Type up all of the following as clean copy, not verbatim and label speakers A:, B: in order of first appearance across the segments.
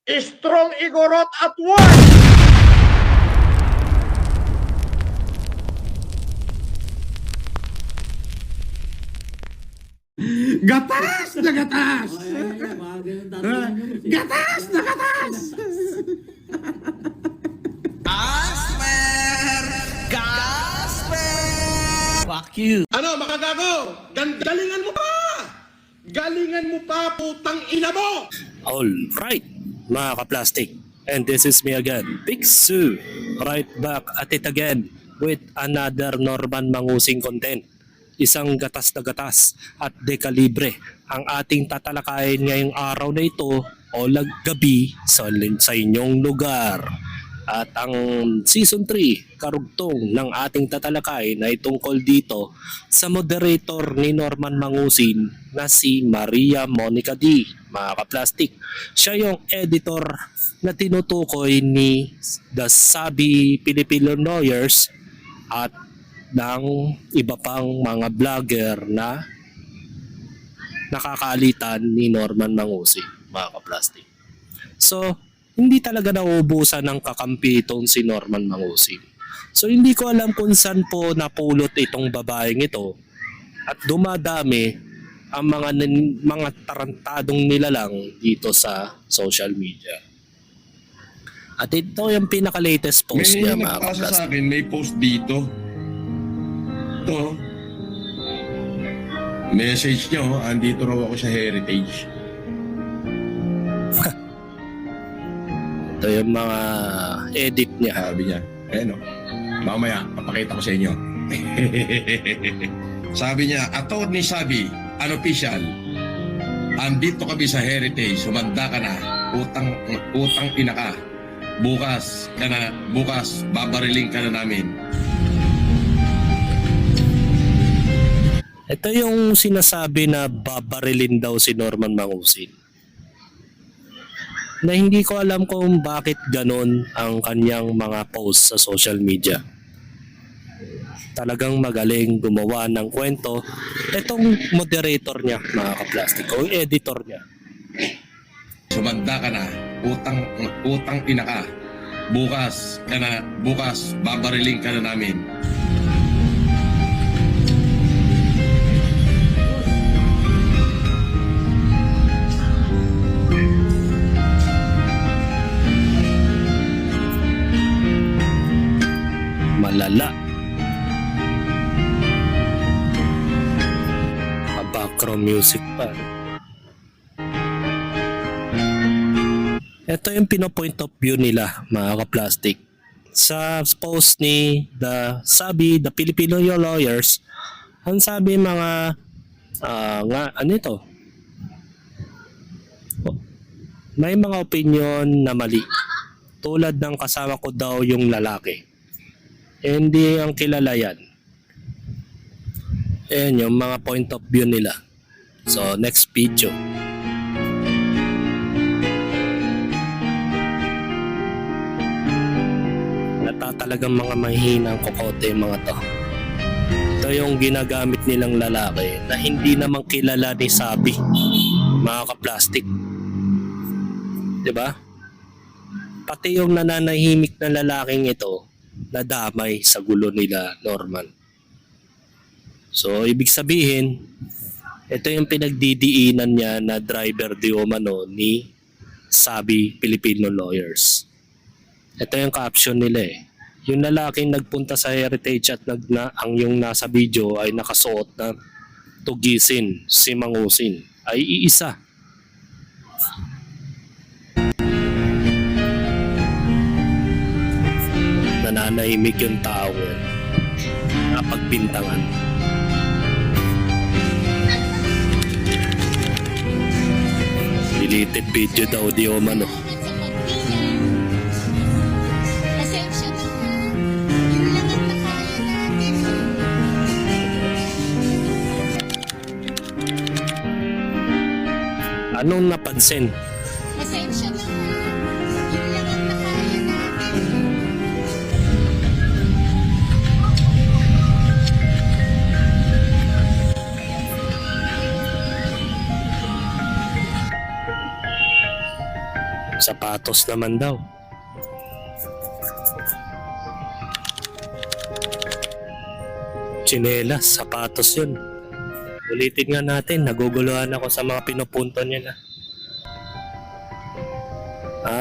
A: Strong Igorot at work!
B: Gatas na gatas! Gatas na gatas!
C: Fuck you.
B: Ano, makagago? Galingan mo pa! Galingan mo pa, putang ina mo!
C: Alright, mga ka-plastic. And this is me again, Big Sue. Right back at it again with another Norman Mangusing content. Isang gatas na gatas at dekalibre ang ating tatalakayin ngayong araw na ito o gabi sa inyong lugar. At ang Season 3, karugtong ng ating tatalakay na itungkol dito sa moderator ni Norman Mangusin na si Maria Monica D. Mga ka-plastic, siya yung editor na tinutukoy ni The Sabi Filipino Lawyers at ng iba pang mga vlogger na nakakaalitan ni Norman Mangusin, mga ka-plastic. So, hindi talaga nauubusan ng kakampi itong si Norman Mangusin. So hindi ko alam kung saan po napulot itong babaeng ito at dumadami ang mga tarantadong nilalang dito sa social media. At ito yung pinaka-latest post niya, mga
B: nagpasa
C: kaplas.
B: sa akin, may post dito. Ito. Message nyo, andito raw ako sa Heritage.
C: Ito yung mga edit niya.
B: Sabi niya, o. Mamaya, papakita ko sa inyo. Sabi niya, Atty. Sabi, unofficial, andito kami sa Heritage, sumanda ka na, utang ina ka. Bukas, babariling ka na namin.
C: Ito yung sinasabi na babarilin daw si Norman Mangusin. Na hindi ko alam kung bakit ganon ang kanyang mga posts sa social media. Talagang magaling gumawa ng kwento. Itong moderator niya, mga ka-plastic, o editor niya.
B: Sumanda ka na, utang ina ka. Bukas, babariling ka na namin.
C: Malala. Background music pa. Ito yung pino-point of view nila, mga ka-plastic. Sa post ni The Filipino Lawyers, ang sabi mga may mga opinion na mali. Tulad ng kasama ko daw yung lalaki. Hindi ang kilala yan. Ayan yung mga point of view nila. So, next video. Talagang mga mahihinang kokote yung mga to. Ito yung ginagamit nilang lalaki na hindi naman kilala ni Sabi, mga ka-plastic. Diba? Pati yung nananahimik na lalaking ito nadamay sa gulo nila Norman. So ibig sabihin, ito yung pinagdidiinan niya na driver di umano ni Sabi Filipino Lawyers. Ito yung caption nila eh. Yung lalaking nagpunta sa Heritage at ang yung nasa video ay nakasuot na tugisin si Mangusin ay iisa. Nananahimik yung tao yan. Napagbintangan. Deleted video daw di umano. Anong napansin?
D: Pasensya na. Yun lang ang nakaya natin.
C: Sapatos naman daw. Tsinelas, sapatos yun. Ulitin nga natin, naguguluhan ako sa mga pinupunto niya na.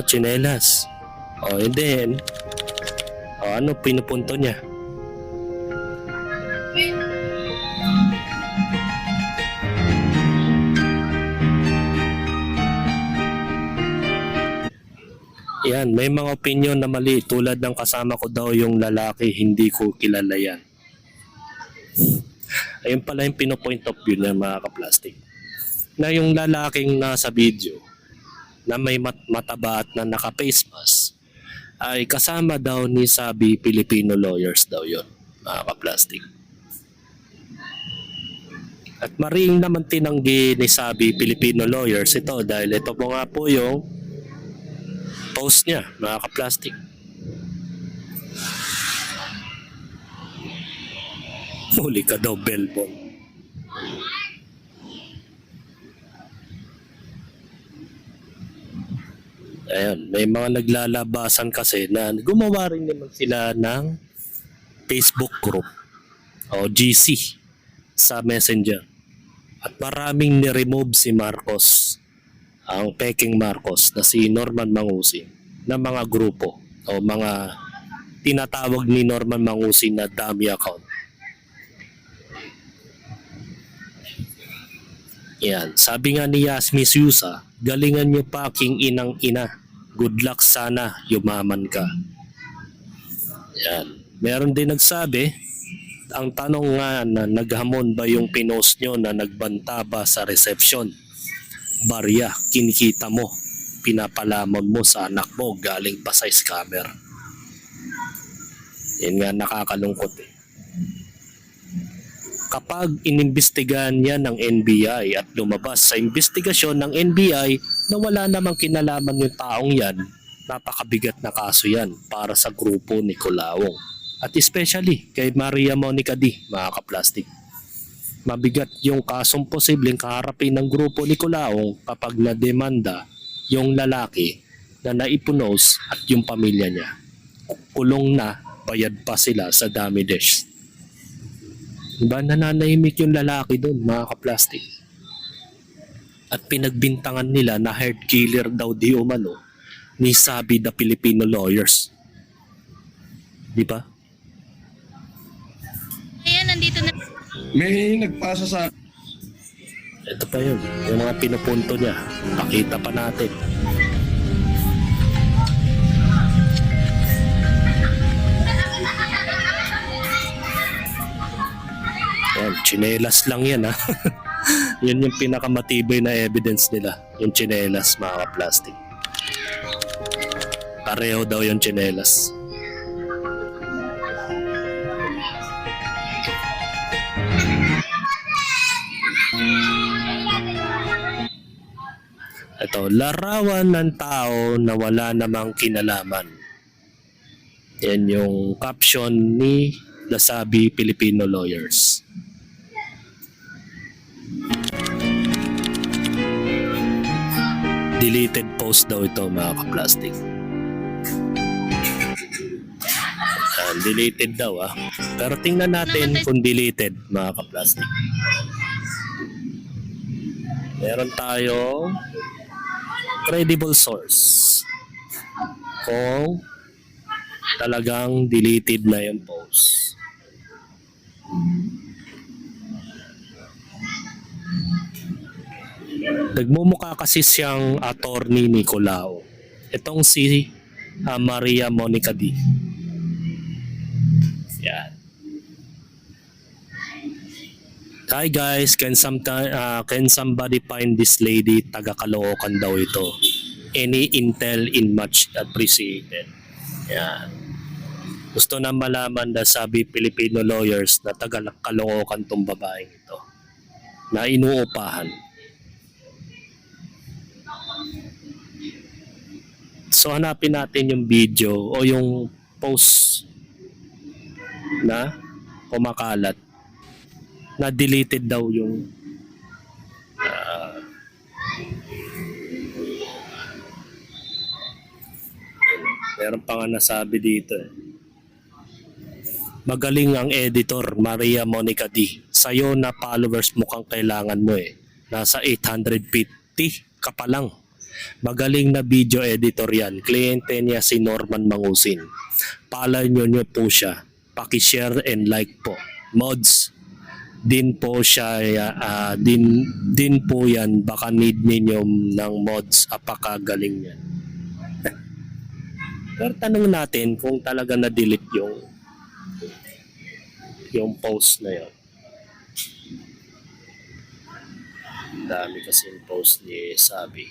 C: Tsinelas. And then, ano pinupunto niya? Yan, may mga opinion na mali tulad ng kasama ko daw yung lalaki, hindi ko kilala yan. Ayun pala yung pinopoint of view ng mga kaplastic. Na yung lalaking nasa video na may mataba at na naka-face mask ay kasama daw ni Sabi Filipino Lawyers daw yon, mga kaplastic. At maring naman tinanggi ni Sabi Filipino Lawyers ito dahil ito po nga po yung post niya, mga kaplastic. Huli ka daw, Belbon. Ayan, may mga naglalabasan kasi na gumawa rin naman sila ng Facebook group o GC sa Messenger. At maraming ni-remove si Marcos, ang peking Marcos na si Norman Mangusin na mga grupo o mga tinatawag ni Norman Mangusin na dummy account. Yan, sabi nga ni Yasmi Susa, galingan niyo pa king inang ina. Good luck sana, yumaman ka. Yan. Meron din nagsabi, ang tanong nga na naghamon ba yung pinost nyo na nagbanta ba sa reception? Barya, kinikita mo, pinapalamon mo sa anak mo galing pa sa scammer. Yan nga nakakalungkot eh. Kapag inimbestigahan niya ng NBI at lumabas sa investigasyon ng NBI na wala namang kinalaman yung taong yan, napakabigat na kaso yan para sa grupo ni Colaong. At especially kay Maria Monica D, mga kaplastic. Mabigat yung kasong posibleng kaharapin ng grupo ni Colaong kapag nademanda yung lalaki na naipunos at yung pamilya niya. Kulong na, bayad pa sila sa damages. Diba nananahimik yung lalaki doon, mga kaplastic. At pinagbintangan nila na heart killer daw di umano ni Sabi the Filipino Lawyers. Diba?
D: Ayan, nandito na.
B: May nagpasa sa
C: Ito pa yun, yung mga pinupunto niya. Pakita pa natin. Yan, tsinelas lang yan ha. Yun yung pinakamatibay na evidence nila. Yung tsinelas, mga plastic. Pareho daw yung tsinelas. Ito, larawan ng tao na wala namang kinalaman. Yan yung caption ni The Sabi Filipino Lawyers. Deleted post daw ito, mga kaplastic. Deleted daw Pero tingnan natin kung deleted, mga kaplastic. Meron tayong credible source kung talagang deleted na yung post. Nagmumukha kasi siyang attorney ni Colaong. Itong si Maria Monica D. Yan. Hi guys, can somebody find this lady? Taga-Caloocan daw ito. Any intel in much appreciated. Yan. Gusto na malaman na Sabi Filipino Lawyers na taga-Caloocan tong babaeng ito na inuupahan. So hanapin natin yung video o yung post na kumakalat na deleted daw yung Meron pa nga nasabi dito eh. Magaling ang editor, Maria Monica D. Sa'yo na followers mukhang kailangan mo eh. Nasa 850 ka pa lang. Magaling na video editor yan. Kliyente niya si Norman Mangusin. Follow nyo po siya. Paki-share and like po. Mods, din po siya, din po yan. Baka need ninyo ng mods. Apakagaling yan. Pero tanong natin kung talaga na-delete yung post na yun. Dami kasi yung post ni Sabi.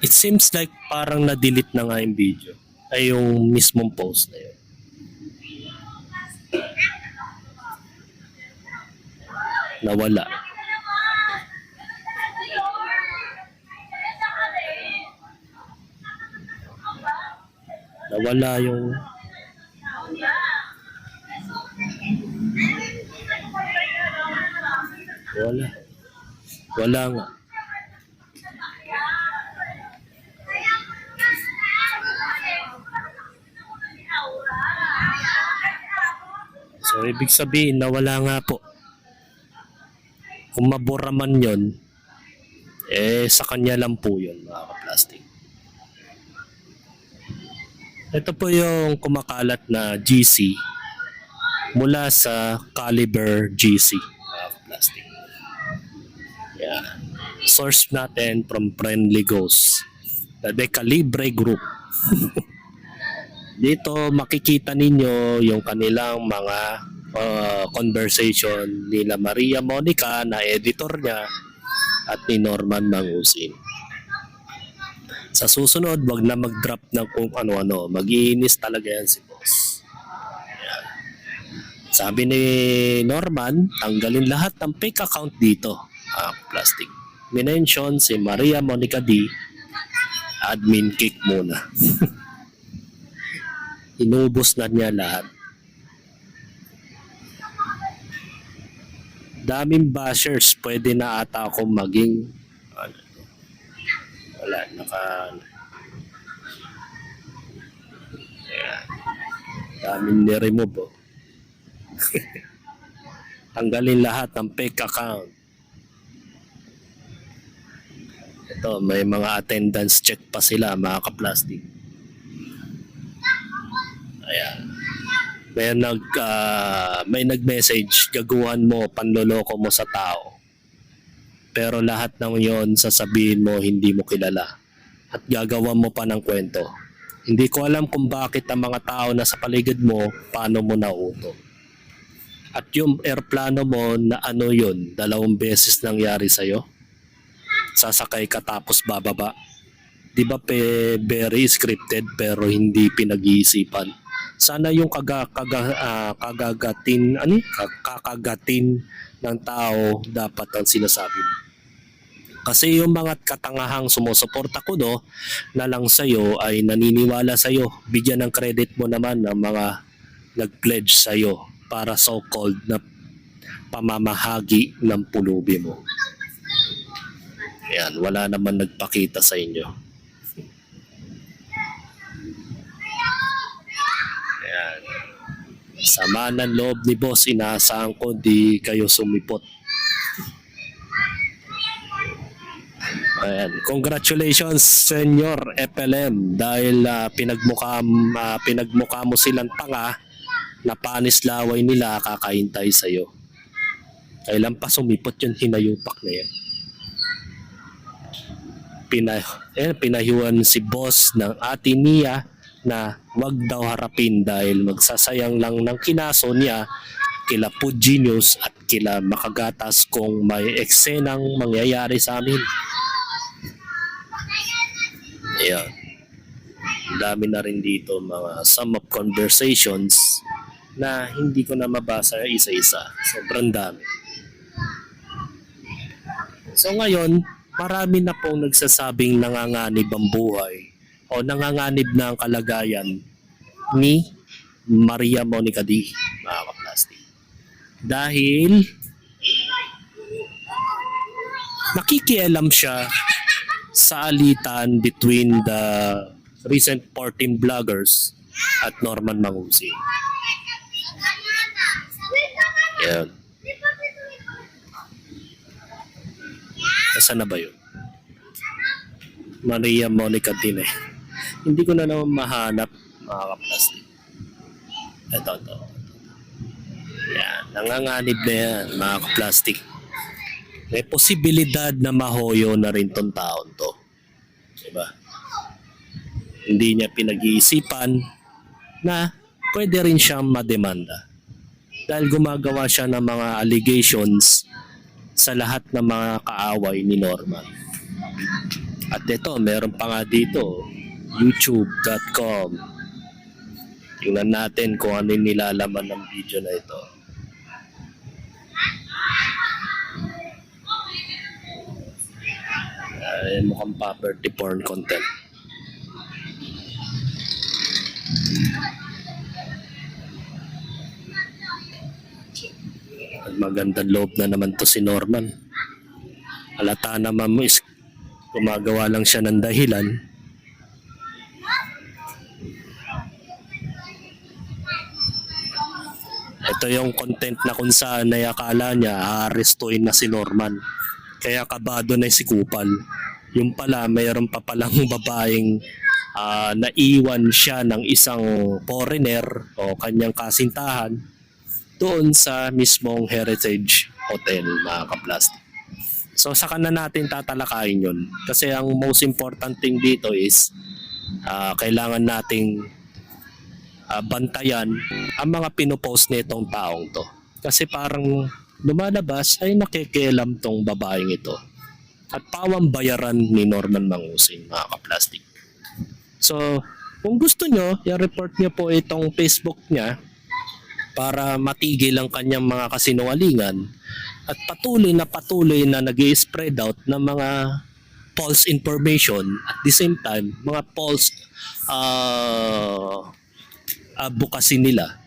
C: It seems like parang na-delete na nga yung video. Ay yung mismong post na yun. Nawala. Nawala yung... Wala. Wala nga. So, ibig sabihin, nawala nga po. Kung mabura man yun, sa kanya lang po yun, mga ka-plastic. Ito po yung kumakalat na GC mula sa Caliber GC, mga ka-plastic. Yeah. Source natin from Friendly Ghost, the Decalibre Group. Dito makikita ninyo yung kanilang mga conversation nila Maria Monica na editor niya at ni Norman Mangusin. Sa susunod, wag na mag-drop ng kung ano-ano. Mag-iinis talaga yan si boss. Ayan. Sabi ni Norman, tanggalin lahat ng fake account dito. Plastic. Minention si Maria Monica D. Admin kick muna. Inubos na niya lahat. Daming bashers, pwede na ata akong maging wala, Ayan. Daming ni-remove Tanggalin lahat ng fake account. Ito, may mga attendance check pa sila, mga ka-plastic. Ayan. May nag-message, gaguhan mo, panloloko mo sa tao. Pero lahat ng yon sasabihin mo hindi mo kilala. At gagawa mo pa ng kwento. Hindi ko alam kung bakit ang mga tao na sa paligid mo, paano mo nauto. At yung airplano mo na ano yun, 2 beses nangyari sa'yo. Sasakay ka tapos bababa. Di ba very scripted pero hindi pinag-iisipan? Sana yung kakagatin ng tao dapat ang sinasabi mo. Kasi yung mga katangahang sumusuporta ko na lang sa'yo ay naniniwala sa'yo. Bigyan ng credit mo naman ng mga nag-pledge sa'yo para so-called na pamamahagi ng pulubi mo. Ayan, wala naman nagpakita sa inyo. Ayan. Sama ng loob ni boss, inaasahan ko di kayo sumipot. Ayan. Congratulations, Senyor FLM, dahil pinagmukha mo silang tanga na panis laway nila kakahintay sa'yo. Kailan pa sumipot yun, hinayupak na yan. Pinahiwan si boss ng ate niya na wag daw harapin dahil magsasayang lang ng kinaso niya kila Food Genius at kila Makagatas kung may eksenang mangyayari sa amin. Ayan. Dami na rin dito mga sum of conversations na hindi ko na mabasa isa-isa. Sobrang dami. So ngayon, marami na pong nagsasabing nanganganib ang buhay o nanganganib na ang kalagayan ni Maria Monica D, mga kaplastic. Dahil nakikialam siya sa alitan between the recent 14 vloggers at Norman Mangusi. Yan. Nasaan na ba yun? Maria Monica D eh. Hindi ko na naman mahanap, mga kaplastic. Ito. Yan, nanganganib na yan, mga kaplastic. May posibilidad na mahoyo na rin tong taon to. Diba? Hindi niya pinag-iisipan na pwede rin siyang mademanda. Dahil gumagawa siya ng mga allegations sa lahat ng mga kaaway ni Norman. At ito, meron pa nga dito, youtube.com. Tingnan natin kung ano yung nilalaman ng video na ito. Ay, mukhang property porn content. At magandang loob na naman to si Norman. Halata naman mo is gumagawa lang siya ng dahilan. Ito yung content na kung saan ay akala niya aarestuin na si Norman. Kaya kabado na si Kupal. Yung pala, mayroon pa palang babaeng naiwan siya ng isang foreigner o kanyang kasintahan doon sa mismong Heritage Hotel, mga kaplastic. So saka na natin tatalakayin yun. Kasi ang most important thing dito is kailangan nating bantayan ang mga pinopost nitong taong to. Kasi parang lumalabas ay nakikialam tong babaeng ito. At pawang bayaran ni Norman Mangusi, mga kaplastic. So, kung gusto nyo, i-report nyo po itong Facebook niya para matigil ang kanyang mga kasinungalingan at patuloy na nag-i-spread out ng mga false information at the same time, mga false advocacy nila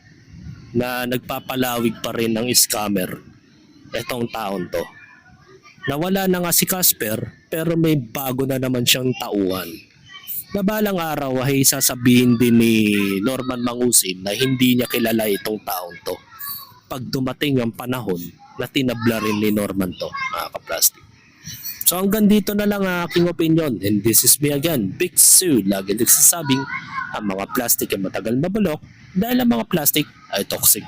C: na nagpapalawig pa rin ng scammer itong taon to. Nawala na nga si Casper pero may bago na naman siyang tauhan. Na balang araw ay sasabihin din ni Norman Mangusi na hindi niya kilala itong taong to. Pag dumating ang panahon na tinabla rin ni Norman to, mga kaplastic. So hanggang dito na lang ang aking opinion. And this is me again, Big Sue. Lagi nagsasabing ang mga plastic ay matagal mabulok dahil ang mga plastic ay toxic.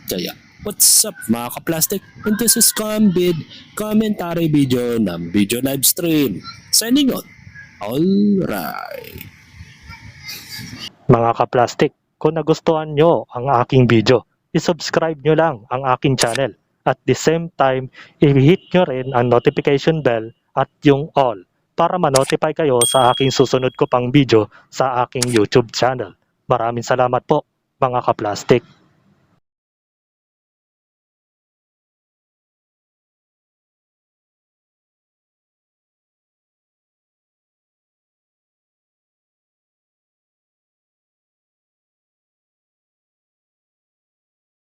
C: Kaya, what's up mga kaplastic? And this is Combid commentary video ng video live stream. Signing on. Alright.
E: Mga kaplastik, kung nagustuhan nyo ang aking video, isubscribe nyo lang ang aking channel. At the same time, i-hit nyo rin ang notification bell at yung all para ma-notify kayo sa aking susunod ko pang video sa aking YouTube channel. Maraming salamat po mga kaplastik.